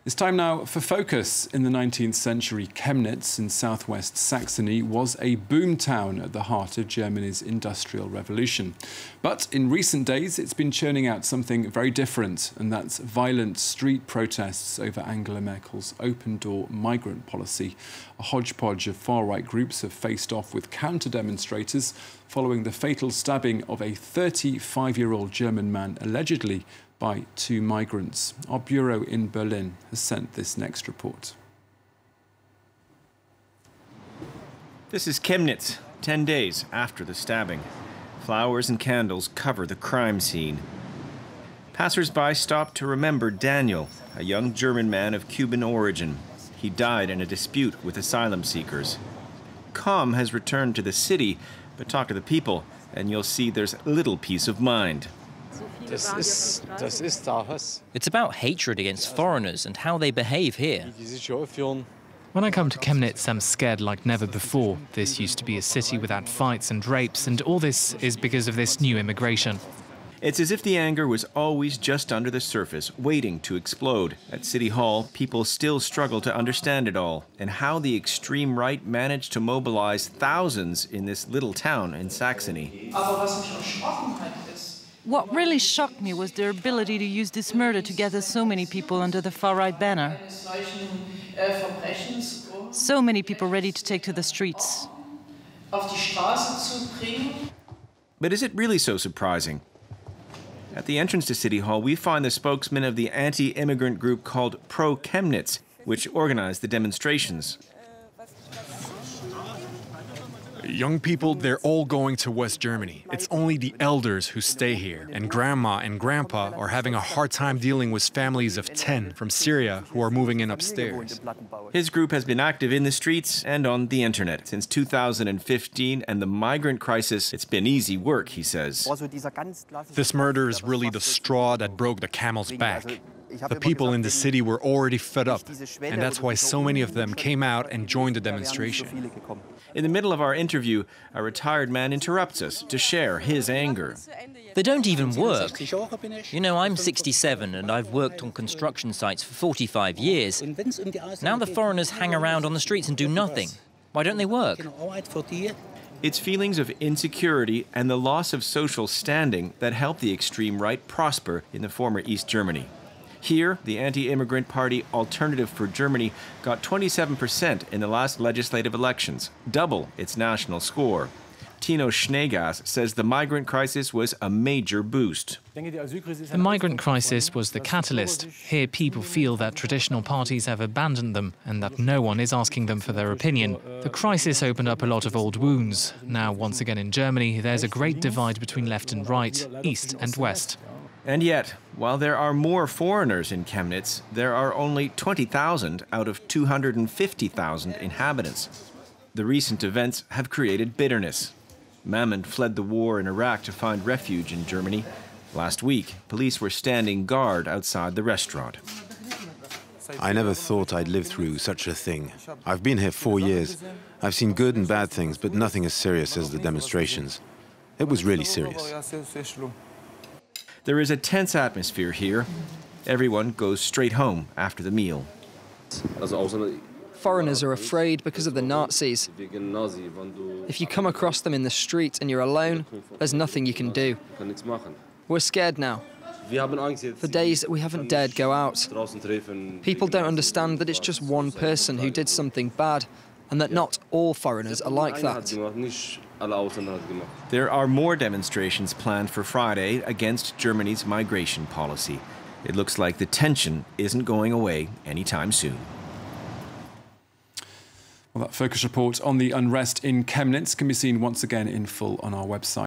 It's time now for Focus. In the 19th century, Chemnitz in southwest Saxony was a boom town at the heart of Germany's Industrial Revolution. But in recent days, it's been churning out something very different, and that's violent street protests over Angela Merkel's open-door migrant policy. A hodgepodge of far-right groups have faced off with counter-demonstrators following the fatal stabbing of a 35-year-old German man, allegedly by two migrants. Our bureau in Berlin has sent this next report. This is Chemnitz, 10 days after the stabbing. Flowers and candles cover the crime scene. Passers-by stop to remember Daniel, a young German man of Cuban origin. He died in a dispute with asylum seekers. Calm has returned to the city, but talk to the people, and you'll see there's little peace of mind. It's about hatred against foreigners and how they behave here. When I come to Chemnitz, I'm scared like never before. This used to be a city without fights and rapes, and all this is because of this new immigration. It's as if the anger was always just under the surface, waiting to explode. At City Hall, people still struggle to understand it all, and how the extreme right managed to mobilize thousands in this little town in Saxony. What really shocked me was their ability to use this murder to gather so many people under the far-right banner. So many people ready to take to the streets. But is it really so surprising? At the entrance to City Hall, we find the spokesman of the anti-immigrant group called Chemnitz, which organized the demonstrations. Young people, they're all going to West Germany. It's only the elders who stay here. And grandma and grandpa are having a hard time dealing with families of 10 from Syria who are moving in upstairs. His group has been active in the streets and on the internet since 2015, and the migrant crisis, it's been easy work, he says. This murder is really the straw that broke the camel's back. The people in the city were already fed up, and that's why so many of them came out and joined the demonstration. In the middle of our interview, a retired man interrupts us to share his anger. They don't even work. You know, I'm 67 and I've worked on construction sites for 45 years. Now the foreigners hang around on the streets and do nothing. Why don't they work? It's feelings of insecurity and the loss of social standing that helped the extreme right prosper in the former East Germany. Here, the anti-immigrant party Alternative for Germany got 27% in the last legislative elections, double its national score. Tino Schneegas says the migrant crisis was a major boost. The migrant crisis was the catalyst. Here people feel that traditional parties have abandoned them and that no one is asking them for their opinion. The crisis opened up a lot of old wounds. Now, once again in Germany, there's a great divide between left and right, east and west. And yet, while there are more foreigners in Chemnitz, there are only 20,000 out of 250,000 inhabitants. The recent events have created bitterness. Mammon fled the war in Iraq to find refuge in Germany. Last week, police were standing guard outside the restaurant. I never thought I'd live through such a thing. I've been here 4 years. I've seen good and bad things, but nothing as serious as the demonstrations. It was really serious. There is a tense atmosphere here. Everyone goes straight home after the meal. Foreigners are afraid because of the Nazis. If you come across them in the street and you're alone, there's nothing you can do. We're scared now. For days, we haven't dared go out. People don't understand that it's just one person who did something bad, and that not all foreigners are like that. There are more demonstrations planned for Friday against Germany's migration policy. It looks like the tension isn't going away anytime soon. Well, that Focus report on the unrest in Chemnitz can be seen once again in full on our website.